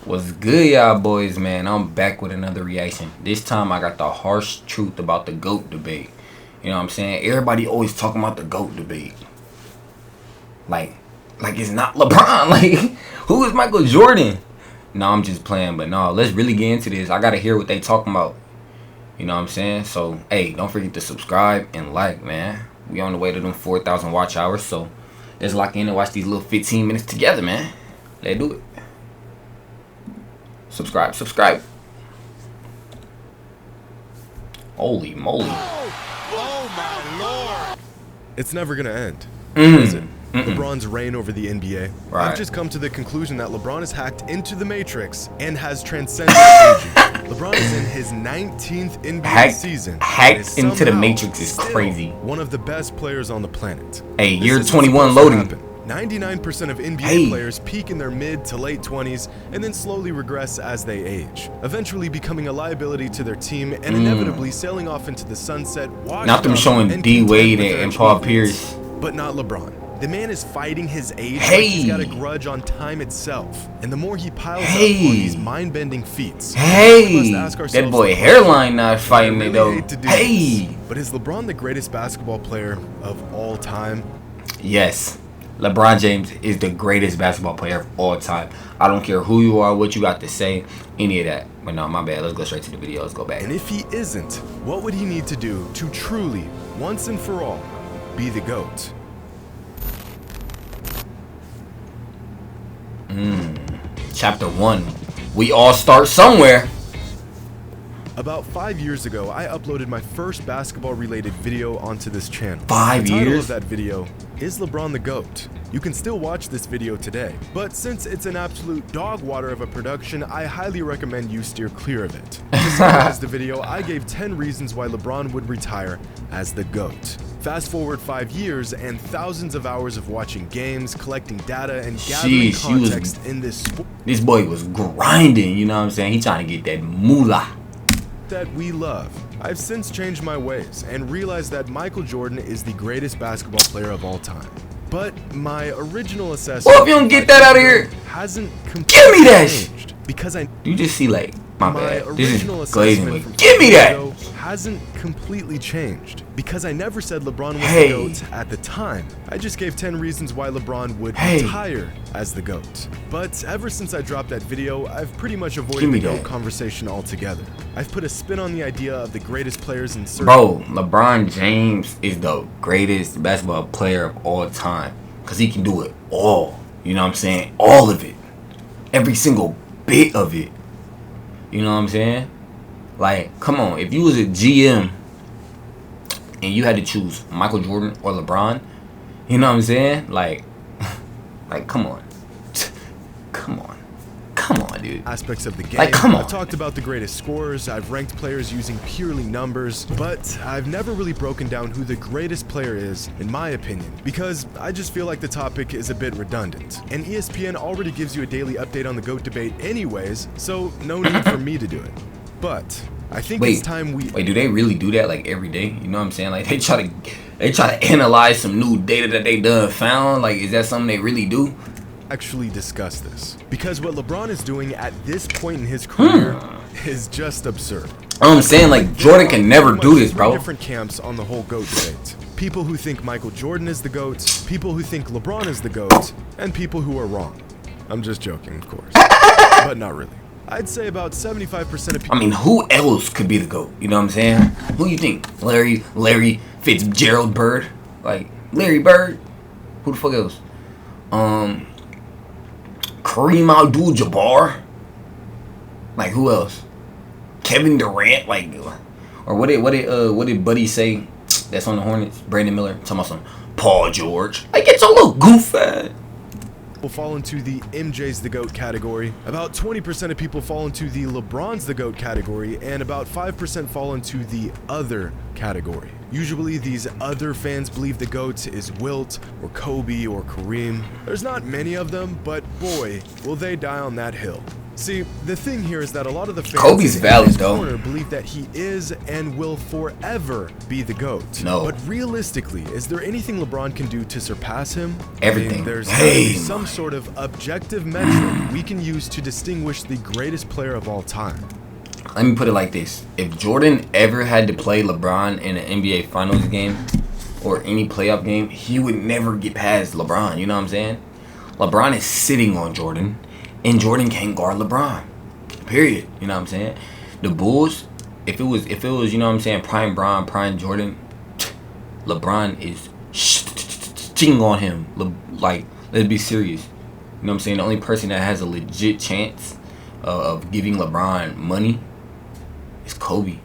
What's good, y'all boys, man? I'm back with another reaction. This time I got the harsh truth about the GOAT debate. You know what I'm saying? Everybody always talking about the GOAT debate. Like it's not LeBron. Like, who is Michael Jordan? No, I'm just playing, but no, let's really get into this. I gotta hear what they talking about. You know what I'm saying? So, hey, don't forget to subscribe and like, man. We on the way to them 4,000 watch hours, so let's lock in and watch these little 15 minutes together, man. Let's do it. Subscribe. Holy moly. Oh my lord. It's never gonna end, is it? LeBron's reign over the NBA. Right. I've just come to the conclusion that LeBron has hacked into the Matrix and has transcended aging. LeBron is in his 19th NBA season. Hacked into the Matrix is crazy. One of the best players on the planet. Hey, year 21 loading. 99% of NBA players peak in their mid to late 20s and then slowly regress as they age, eventually becoming a liability to their team and inevitably sailing off into the sunset. Not them showing D Wade and Paul Pierce. But not LeBron. The man is fighting his age like he's got a grudge on time itself. And the more he piles up on these mind-bending feats, that boy hairline not fighting me though. But is LeBron the greatest basketball player of all time? Yes. LeBron James is the greatest basketball player of all time. I don't care who you are, what you got to say, any of that. But no, my bad. Let's go straight to the video. Let's go back. And if he isn't, what would he need to do to truly, once and for all, be the GOAT? Chapter 1. We all start somewhere. About 5 years ago, I uploaded my first basketball-related video onto this channel. 5 years? The title of years? that video is LeBron the GOAT. You can still watch this video today, but since it's an absolute dog water of a production, I highly recommend you steer clear of it. To summarize the video, I gave 10 reasons why LeBron would retire as the GOAT. Fast forward 5 years and thousands of hours of watching games, collecting data, and gathering context in this sport. This boy was grinding, you know what I'm saying? He trying to get that moolah that we love. I've since changed my ways and realized that Michael Jordan is the greatest basketball player of all time. But my original assessment, well, if you don't get that out of here, hasn't give me that changed because you just see like my bad. This original is glazing, assessment but give me that. Hasn't completely changed because I never said LeBron was the GOAT at the time. I just gave 10 reasons why LeBron would retire as the GOAT. But ever since I dropped that video, I've pretty much avoided the GOAT conversation altogether. I've put a spin on the idea of the greatest players in certain. Bro, LeBron James is the greatest basketball player of all time because he can do it all. You know what I'm saying? All of it. Every single bit of it. You know what I'm saying? Like, come on. If you was a GM and you had to choose Michael Jordan or LeBron, you know what I'm saying? Like come on. Come on, dude. Aspects of the game. Like, come on. I've talked about the greatest scorers. I've ranked players using purely numbers, but I've never really broken down who the greatest player is, in my opinion, because I just feel like the topic is a bit redundant. And ESPN already gives you a daily update on the GOAT debate anyways, so no need for me to do it. But I think it's time we do they really do that like every day? You know what I'm saying? Like they try to analyze some new data that they done found. Like, is that something they really do? Actually discuss this, because what LeBron is doing at this point in his career is just absurd. I'm saying, like, Jordan can never do this, bro. Different camps on the whole GOAT debate. People who think Michael Jordan is the GOAT, people who think LeBron is the GOAT, and people who are wrong. I'm just joking, of course, but not really. I'd say about 75% of people. I mean, who else could be the GOAT? You know what I'm saying? Who you think? Larry Fitzgerald Bird? Like, Larry Bird? Who the fuck else? Kareem Abdul-Jabbar? Like, who else? Kevin Durant? Like, or what did Buddy say that's on the Hornets? Brandon Miller? Talking about some Paul George. Like, it's a little goofy. Will fall into the MJ's the GOAT category, about 20% of people fall into the LeBron's the GOAT category, and about 5% fall into the other category. Usually these other fans believe the GOAT is Wilt or Kobe or Kareem. There's not many of them, but boy, will they die on that hill. See, the thing here is that a lot of the fans Kobe's in valid his though. corner believe that he is and will forever be the GOAT. No. But realistically, is there anything LeBron can do to surpass him? Everything. I mean, there's Hey, gotta be some sort of objective metric we can use to distinguish the greatest player of all time. Let me put it like this. If Jordan ever had to play LeBron in an NBA Finals game or any playoff game, he would never get past LeBron. You know what I'm saying? LeBron is sitting on Jordan, and Jordan can't guard LeBron. Period. You know what I'm saying? The Bulls, if it was, you know what I'm saying, prime Bron, prime Jordan, LeBron is ching on him. Like, let's be serious. You know what I'm saying? The only person that has a legit chance of giving LeBron money is Kobe.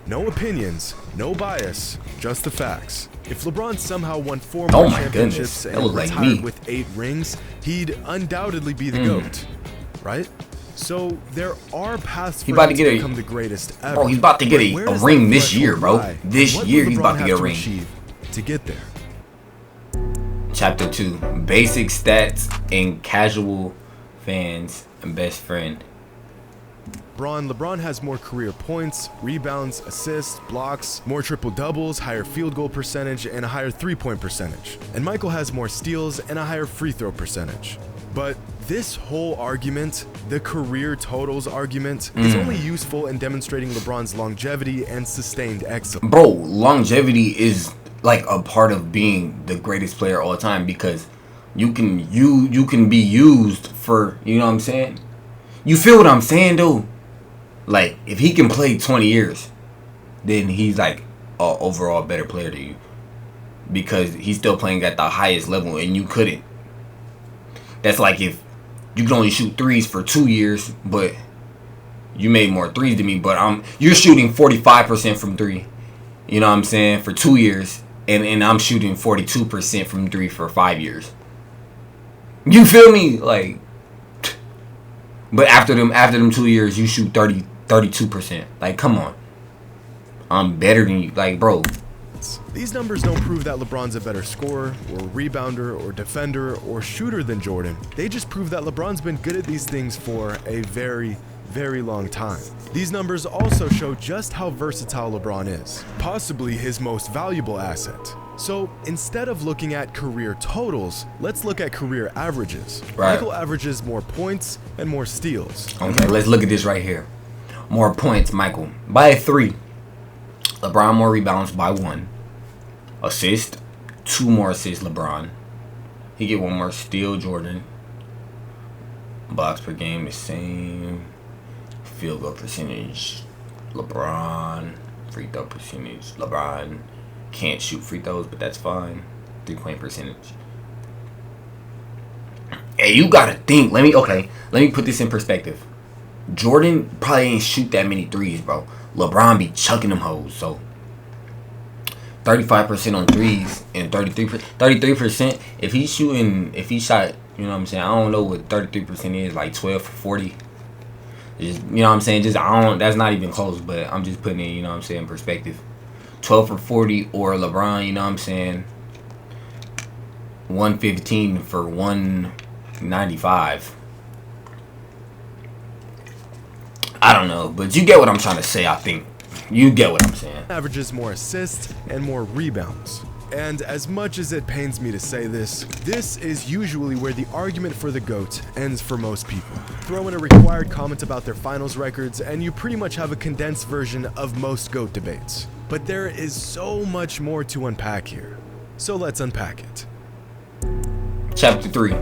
No opinions, no bias, just the facts. If LeBron somehow won 4 more championships and retired with 8 rings, he'd undoubtedly be the GOAT, right? So there are paths for him to become the greatest ever. Bro, he's about to get a ring this year, bro. This year he's about to get a ring. To get there. Chapter 2, basic stats and casual fans and best friend. LeBron has more career points, rebounds, assists, blocks, more triple doubles, higher field goal percentage, and a higher 3-point percentage. And Michael has more steals and a higher free throw percentage. But this whole argument, the career totals argument, is only useful in demonstrating LeBron's longevity and sustained excellence. Bro, longevity is like a part of being the greatest player all the time, because you can be used for, you know what I'm saying? You feel what I'm saying though? Like, if he can play 20 years, then he's like an overall better player to you, because he's still playing at the highest level and you couldn't. That's like if you can only shoot threes for 2 years, but you made more threes than me, but you're shooting 45% from 3. You know what I'm saying? For 2 years, and I'm shooting 42% from 3 for 5 years. You feel me? Like, but after them 2 years, you shoot 32%. Like, come on. I'm better than you. Like, bro. These numbers don't prove that LeBron's a better scorer, or rebounder, or defender, or shooter than Jordan. They just prove that LeBron's been good at these things for a very, very long time. These numbers also show just how versatile LeBron is, possibly his most valuable asset. So instead of looking at career totals, let's look at career averages. Right. Michael averages more points and more steals. Okay, let's look at this right here. More points, Michael, by 3. LeBron more rebounds by 1. Assist, 2 more assists, LeBron. He get 1 more steal, Jordan. Blocks per game the same. Field goal percentage, LeBron. Free throw percentage, LeBron. Can't shoot free throws, but that's fine. 3-point percentage. Hey, you gotta think. Let me put this in perspective. Jordan probably ain't shoot that many threes, bro. LeBron be chucking them hoes. So 35% on threes and 33%. If he shot, you know what I'm saying? I don't know what 33% is, like 12 for 40. Just, you know what I'm saying? That's not even close, but I'm just putting it, you know what I'm saying, in perspective. 12 for 40, or LeBron, you know what I'm saying, 115 for 195. I don't know, but you get what I'm trying to say, I think. You get what I'm saying. Averages more assists and more rebounds. And as much as it pains me to say this, this is usually where the argument for the GOAT ends for most people. Throw in a required comment about their finals records and you pretty much have a condensed version of most GOAT debates. But there is so much more to unpack here. So let's unpack it. Chapter 3.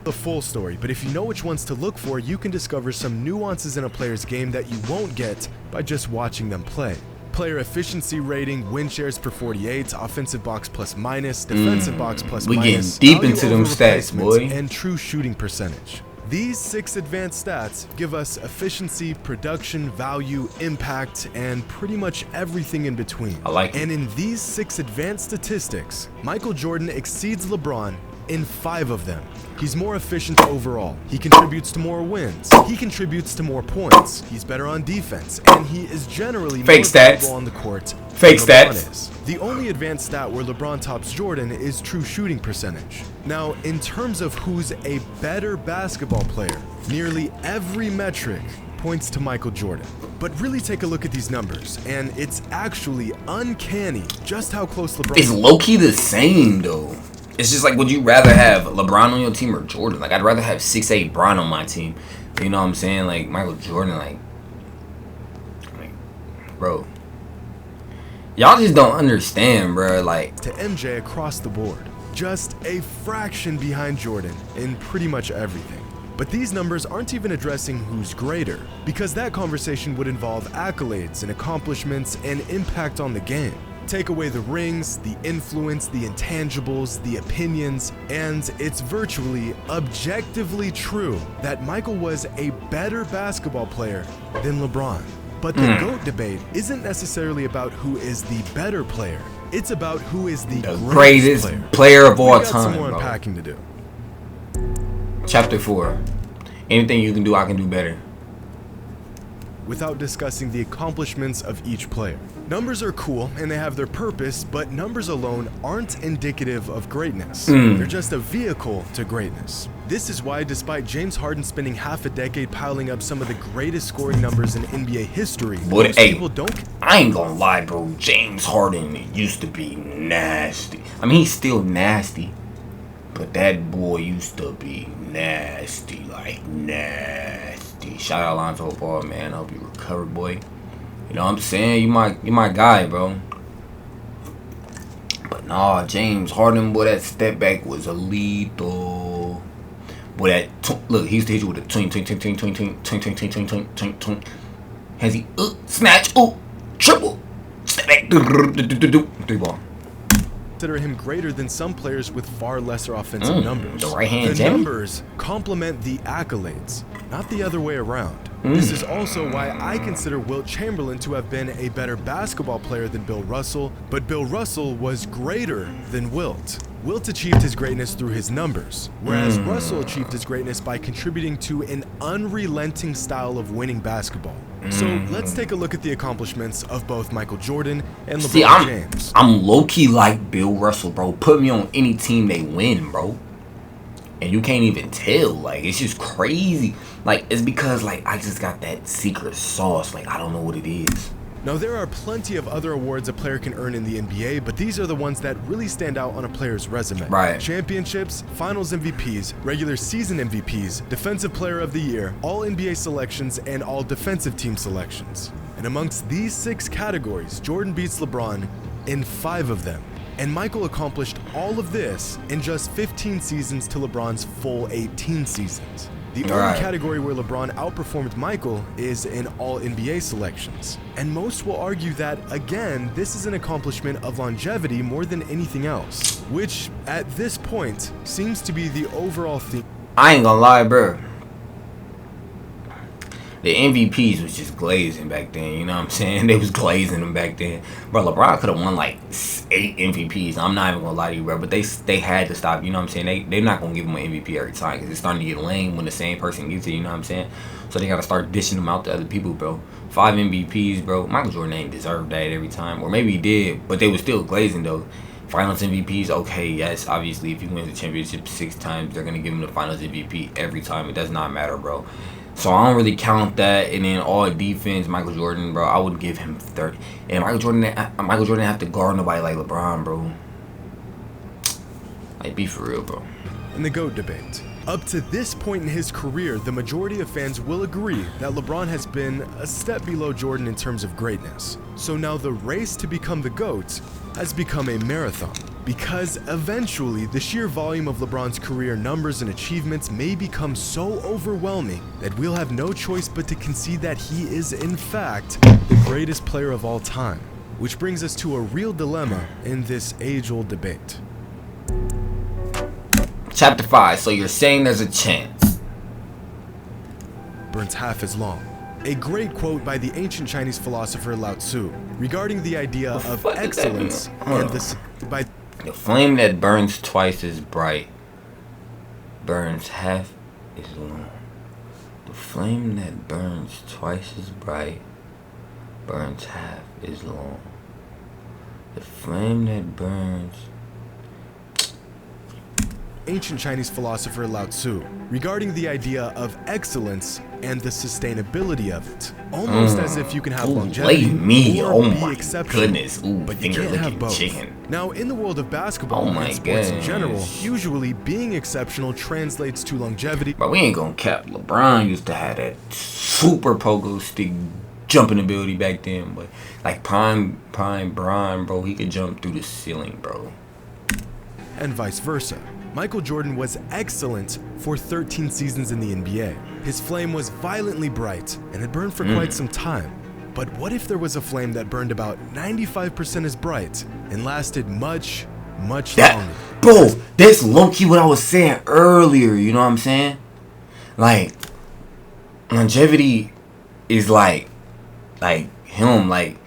The full story, but if you know which ones to look for, you can discover some nuances in a player's game that you won't get by just watching them play. Player efficiency rating, win shares per 48, offensive box plus minus, defensive box plus minus, getting deep into them stats, boy, and true shooting percentage. These 6 advanced stats give us efficiency, production, value, impact, and pretty much everything in between. I like it. And in these 6 advanced statistics, Michael Jordan exceeds LeBron in 5 of them. He's more efficient overall. He contributes to more wins. He contributes to more points. He's better on defense, and he is generally more valuable on the court. Fake stats. The only advanced stat where LeBron tops Jordan is true shooting percentage. Now, in terms of who's a better basketball player, nearly every metric points to Michael Jordan. But really take a look at these numbers, and it's actually uncanny just how close LeBron is. It's low-key the same, though. It's just like, would you rather have LeBron on your team or Jordan? Like, I'd rather have 6'8" Bron on my team. You know what I'm saying? Like, Michael Jordan, like bro. Y'all just don't understand, bro. Like, to MJ across the board. Just a fraction behind Jordan in pretty much everything. But these numbers aren't even addressing who's greater, because that conversation would involve accolades and accomplishments and impact on the game. Take away the rings, the influence, the intangibles, the opinions, and it's virtually objectively true that Michael was a better basketball player than LeBron. But the GOAT debate isn't necessarily about who is the better player. It's about who is the greatest player of all time. We got some more bro. unpacking to do. Chapter 4. Anything you can do, I can do better. Without discussing the accomplishments of each player. Numbers are cool and they have their purpose, but numbers alone aren't indicative of greatness. They're just a vehicle to greatness. This is why, despite James Harden spending half a decade piling up some of the greatest scoring numbers in NBA history, most people don't. I ain't gonna lie, bro. James Harden used to be nasty. I mean, he's still nasty, but that boy used to be nasty, like nasty. Shout out Lonzo Ball, man. I hope you recover, boy. You know what I'm saying? You my guy, bro. But nah, James Harden, boy, that step back was lethal. Boy, look, he used to hit you with a twink. Has he snatch, triple, step back, 3 ball. Consider him greater than some players with far lesser offensive numbers. The right hand The numbers complement the accolades, not the other way around. This is also why I consider Wilt Chamberlain to have been a better basketball player than Bill Russell, but Bill Russell was greater than Wilt. Wilt achieved his greatness through his numbers, whereas Russell achieved his greatness by contributing to an unrelenting style of winning basketball. So let's take a look at the accomplishments of both Michael Jordan and LeBron James. I'm low-key like Bill Russell, bro. Put me on any team, they win, bro. And you can't even tell. Like, it's just crazy. Like, it's because, like, I just got that secret sauce. Like, I don't know what it is. Now, there are plenty of other awards a player can earn in the NBA, but these are the ones that really stand out on a player's resume. Right. Championships, Finals MVPs, regular season MVPs, Defensive Player of the Year, All NBA selections, and All Defensive Team selections. And amongst these 6 categories, Jordan beats LeBron in 5 of them. And Michael accomplished all of this in just 15 seasons to LeBron's full 18 seasons. The only category where LeBron outperformed Michael is in all NBA selections. And most will argue that, again, this is an accomplishment of longevity more than anything else, which, at this point, seems to be the overall theme. I ain't gonna lie, bro. The MVPs was just glazing back then, you know what I'm saying? They was glazing them back then. Bro, LeBron could have won like 8 MVPs. I'm not even gonna lie to you, bro. But they had to stop, you know what I'm saying? They're not gonna give him an MVP every time because it's starting to get lame when the same person gets it, you know what I'm saying? So they gotta start dishing them out to other people, bro. 5 MVPs, bro. Michael Jordan ain't deserved that every time. Or maybe he did, but they was still glazing though. Finals MVPs, okay, yes, obviously if you win the championship 6 times, they're gonna give him the Finals MVP every time. It does not matter, bro. So I don't really count that. And then all defense, Michael Jordan, bro, I would give him 30. And Michael Jordan didn't have to guard nobody like LeBron, bro. Like, be for real, bro. In the GOAT debate. Up to this point in his career, the majority of fans will agree that LeBron has been a step below Jordan in terms of greatness. So now the race to become the GOAT has become a marathon, because eventually the sheer volume of LeBron's career numbers and achievements may become so overwhelming that we'll have no choice but to concede that he is in fact the greatest player of all time. Which brings us to a real dilemma in this age-old debate. Chapter 5, so you're saying there's a chance. Burns half as long. A great quote by the ancient Chinese philosopher Lao Tzu regarding the idea of excellence and the flame that burns twice as bright burns half as long. The flame that burns twice as bright burns half as long. The flame that burns... Ancient Chinese philosopher Lao Tzu, regarding the idea of excellence and the sustainability of it, almost as if you can have longevity or be exceptional, goodness. Ooh, but you can't have both. Chicken. Now, in the world of basketball and sports in general, usually being exceptional translates to longevity. But we ain't gonna cap. LeBron used to have that super pogo stick jumping ability back then, but like prime Bron, bro, he could jump through the ceiling, bro. And vice versa. Michael Jordan was excellent for 13 seasons in the NBA. His flame was violently bright and had burned for quite some time. But what if there was a flame that burned about 95% as bright and lasted much longer? Bro, that's low-key what I was saying earlier, you know what I'm saying? Like, longevity is like him, like,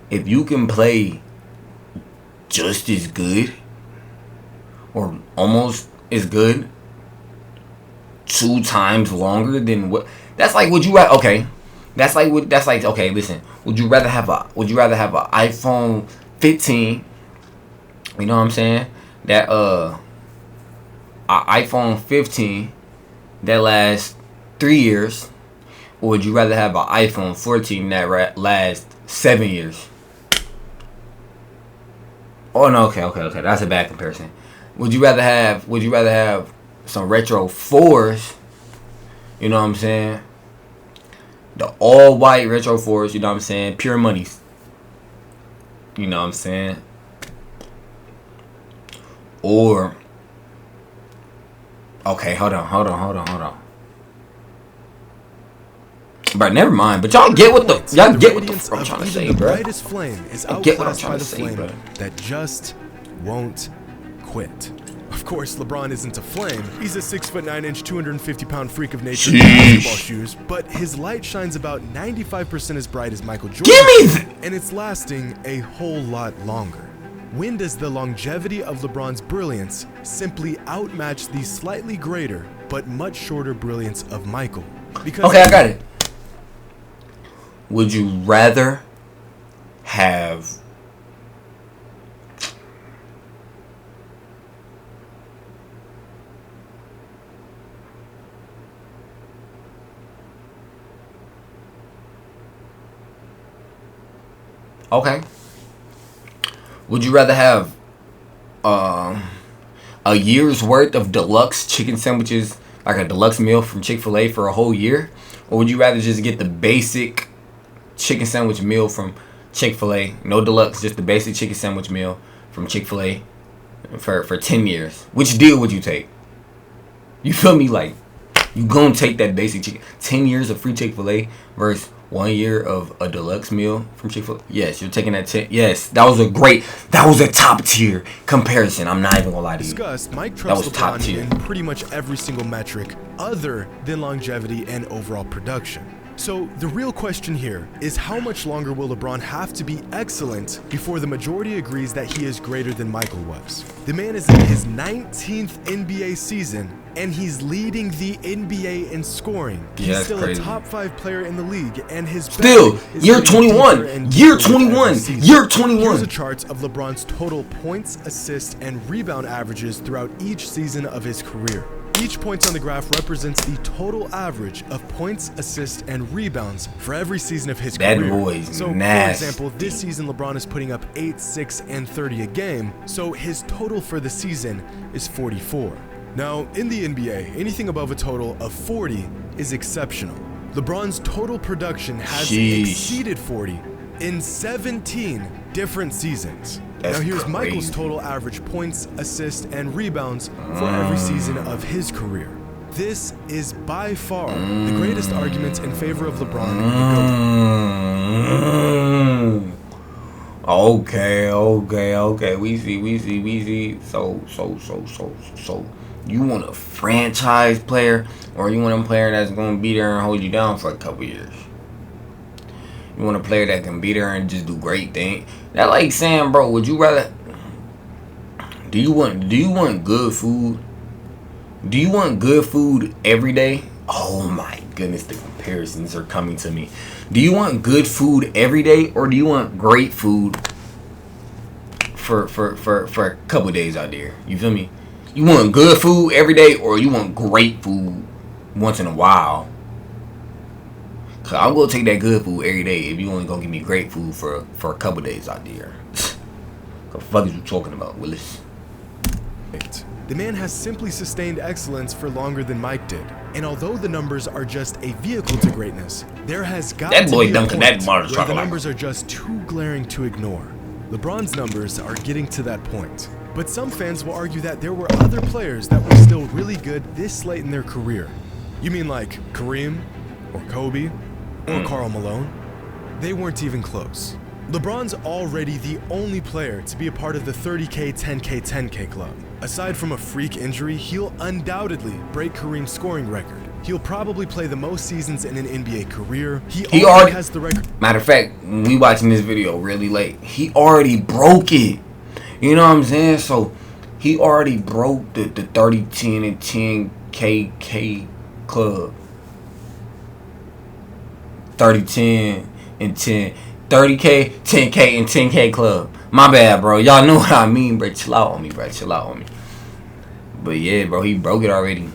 if you can play just as good or almost as good 2 times longer than what, that's like, would you rather, okay, okay, listen, would you rather have a iPhone 15, you know what I'm saying, that a iPhone 15 that lasts 3 years, or would you rather have an iPhone 14 that lasts 7 years? Oh no, okay, that's a bad comparison. Would you rather have some retro 4s, you know what I'm saying? The all white retro 4s, you know what I'm saying? Pure monies. You know what I'm saying? Or, okay, hold on. But never mind. But y'all get what the fuck I'm trying to say, bro. The brightest flame is outclassed by the flame that just won't quit. Of course, LeBron isn't a flame. He's a 6'9", 250-pound freak of nature in basketball shoes, but his light shines about 95% as bright as Michael Jordan, and it's lasting a whole lot longer. When does the longevity of LeBron's brilliance simply outmatch the slightly greater but much shorter brilliance of Michael? Because okay, I got it. Would you rather have would you rather have a year's worth of deluxe chicken sandwiches, like a deluxe meal from Chick-fil-A for a whole year? Or would you rather just get the basic chicken sandwich meal from Chick-fil-A, no deluxe, just the basic chicken sandwich meal from Chick-fil-A for 10 years? Which deal would you take? You feel me? Like, you gonna take that basic chicken, 10 years of free Chick-fil-A versus 1 year of a deluxe meal from Chick-fil-A? Yes, you're taking that 10. Yes, that was a top tier comparison. I'm not even gonna lie to you. Mike trusts LeBron in pretty much every single metric other than longevity and overall production. So the real question here is, how much longer will LeBron have to be excellent before the majority agrees that he is greater than Michael was? The man is in his 19th NBA season, and he's leading the NBA in scoring. Yeah, he's still crazy. a top 5 player in the league, and his year 21. Year 21. Here's a chart of LeBron's total points, assists, and rebound averages throughout each season of his career. Each point on the graph represents the total average of points, assists, and rebounds for every season of his career. That boy's so, nasty. for example, this season LeBron is putting up 8, 6, and 30 a game, so his total for the season is 44. Now, in the NBA, anything above a total of 40 is exceptional. LeBron's total production has exceeded 40 in 17 different seasons. That's now here's crazy. Michael's total average points, assists, and rebounds for every season of his career. This is by far the greatest argument in favor of LeBron and the GOAT. Okay. We see. So you want a franchise player, or you want a player that's gonna be there and hold you down for a couple years? You want a player that can be there and just do great things? That like saying, bro, would you rather? Do you want good food Do you want good food every day? Oh my goodness, the comparisons are coming to me. Do you want good food every day, or do you want great food for a couple days out there? You feel me? You want good food every day, or you want great food once in a while? Cause I'm gonna take that good food every day if you only gonna give me great food for a couple days out there. The fuck is you talking about, Willis? The man has simply sustained excellence for longer than Mike did. And although the numbers are just a vehicle to greatness, there has got that to boy be a dunking point that bar where the numbers are just too glaring to ignore. LeBron's numbers are getting to that point. But some fans will argue that there were other players that were still really good this late in their career. You mean like Kareem, or Kobe, or Karl Malone? They weren't even close. LeBron's already the only player to be a part of the 30K, 10K, 10K club. Aside from a freak injury, he'll undoubtedly break Kareem's scoring record. He'll probably play the most seasons in an NBA career. He already has the record. Matter of fact, when we watching this video really late, he already broke it. You know what I'm saying? So he already broke the 30, 10, and 10K club. 30, 10, and 10. 30K, 10K, and 10K club. My bad, bro. Y'all know what I mean, bro. Chill out on me, bro. Chill out on me. But yeah, bro, he broke it already.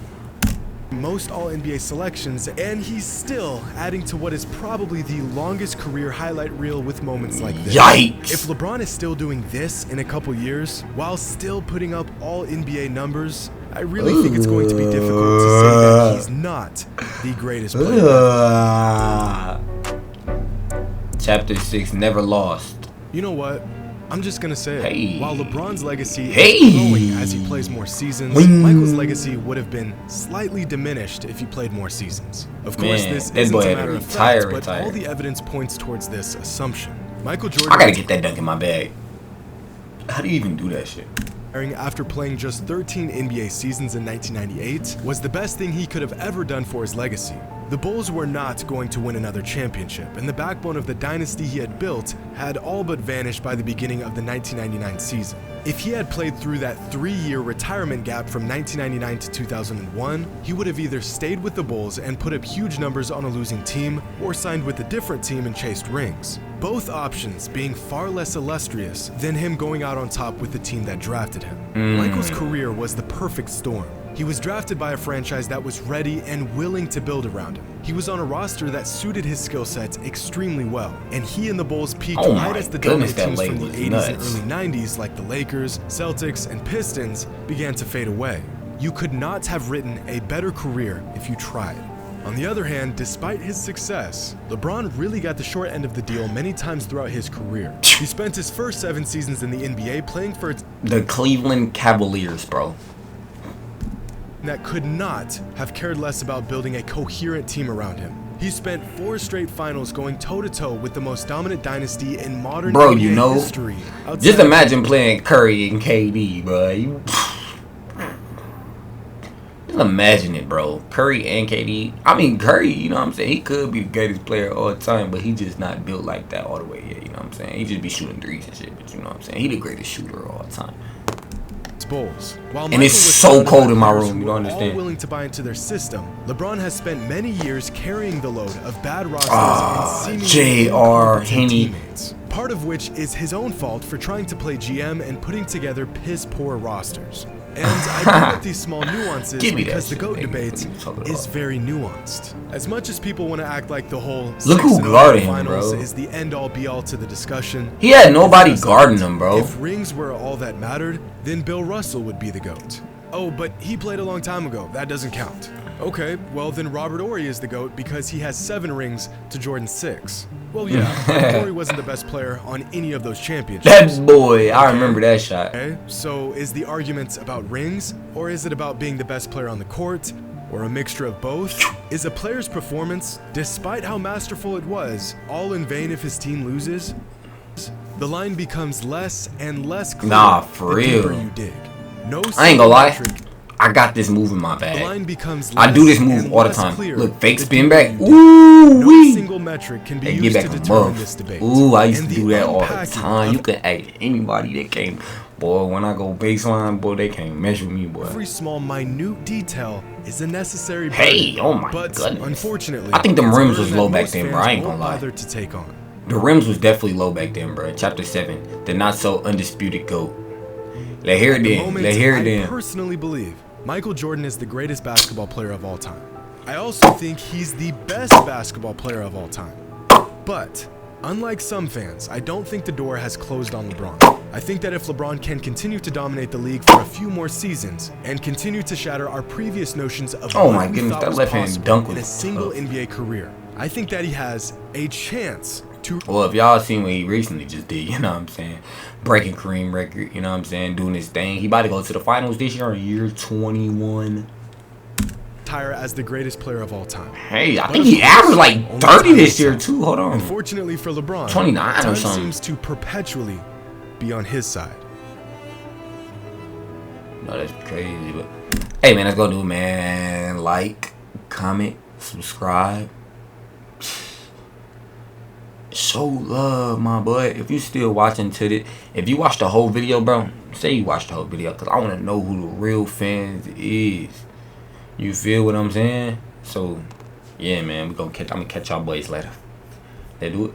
Most All-NBA selections, and he's still adding to what is probably the longest career highlight reel with moments like this. Yikes! If LeBron is still doing this in a couple years, while still putting up All-NBA numbers, I really think it's going to be difficult to say that he's not the greatest player. Chapter 6, never lost. You know what? I'm just gonna say it. Hey. While LeBron's legacy Hey. is growing as he plays more seasons, Michael's legacy would have been slightly diminished if he played more seasons. Of course, Man, this that isn't boy a had to matter of retire, fact, but retire. all the evidence points towards this assumption. Michael Jordan, I gotta get that dunk in my bag. How do you even do that shit? after playing just 13 NBA seasons in 1998, was the best thing he could have ever done for his legacy. The Bulls were not going to win another championship, and the backbone of the dynasty he had built had all but vanished by the beginning of the 1999 season. If he had played through that 3-year retirement gap from 1999 to 2001, he would have either stayed with the Bulls and put up huge numbers on a losing team, or signed with a different team and chased rings. Both options being far less illustrious than him going out on top with the team that drafted him. Michael's career was the perfect storm. He was drafted by a franchise that was ready and willing to build around him. He was on a roster that suited his skill sets extremely well, and he and the Bulls peaked right as the dominant teams from the 80s and early 90s like the Lakers, Celtics, and Pistons began to fade away. You could not have written a better career if you tried. On the other hand, despite his success, LeBron really got the short end of the deal many times throughout his career. He spent his first 7 seasons in the NBA playing for the Cleveland Cavaliers, bro. That could not have cared less about building a coherent team around him. He spent 4 straight finals going toe-to-toe with the most dominant dynasty in modern NBA history. Just imagine playing Curry and KD, bro. Just imagine it, bro. Curry and KD. I mean, Curry, you know what I'm saying? He could be the greatest player all the time, but he just not built like that all the way yet, you know what I'm saying? He just be shooting threes and shit, but you know what I'm saying? He the greatest shooter all the time. Bulls. While and it's so cold in my room, you don't understand. All willing to buy into their system, LeBron has spent many years carrying the load of bad rosters and seemingly incompetent teammates. Part of which is his own fault for trying to play GM and putting together piss-poor rosters. And I bring up these small nuances because the GOAT debate is very nuanced. As much as people want to act like the whole look who guarded him, finals bro. is the end-all be-all to the discussion. He had nobody guarding him, bro. If rings were all that mattered, then Bill Russell would be the GOAT. Oh, but he played a long time ago. That doesn't count. Okay, well then Robert Horry is the GOAT because he has 7 rings to Jordan's 6. Well, yeah, Horry wasn't the best player on any of those championships. That boy, I remember that shot. Okay, so is the argument about rings, or is it about being the best player on the court, or a mixture of both? Is a player's performance, despite how masterful it was, all in vain if his team loses? The line becomes less and less clear for the real. deeper you dig. No I ain't gonna lie. I got this move in my bag. I do this move all the time. Look, fake spin back. Ooh, no single metric can be used to determine this debate. Ooh, I used to do that all the time. You can ask anybody that came Boy, when I go baseline, boy, they can't measure me, boy. Every small, minute detail is a necessary Hey, burden, oh my but goodness. Unfortunately, I think them it's a rims burden was that low back most then, bro. fans I ain't won't gonna lie. bother to take on. The rims was definitely low back then, bro. Chapter 7, the not so undisputed GOAT. Let hear it then. Let hear it I then. personally believe Michael Jordan is the greatest basketball player of all time. I also think he's the best basketball player of all time. But unlike some fans, I don't think the door has closed on LeBron. I think that if LeBron can continue to dominate the league for a few more seasons and continue to shatter our previous notions of Oh what my we goodness, thought that was left-hand possible dunk in a was single tough. NBA career, I think that he has a chance to. Well, if y'all seen what he recently just did, you know what I'm saying? Breaking Kareem record, you know what I'm saying? Doing his thing. He about to go to the finals this year in year 21. Retire as the greatest player of all time. Hey, I But think of he course, averaged like only 30 time this will year tell. too. Hold on. Unfortunately for LeBron, 29 or time something. seems to perpetually be on his side. No, that's crazy. But hey, man, let's go do it, man. Like, comment, subscribe. Show love, my boy. If you still watching to this, if you watched the whole video, bro, say you watched the whole video, because I want to know who the real fans is. You feel what I'm saying? So, yeah, man, I'm gonna catch y'all boys later. Let's do it.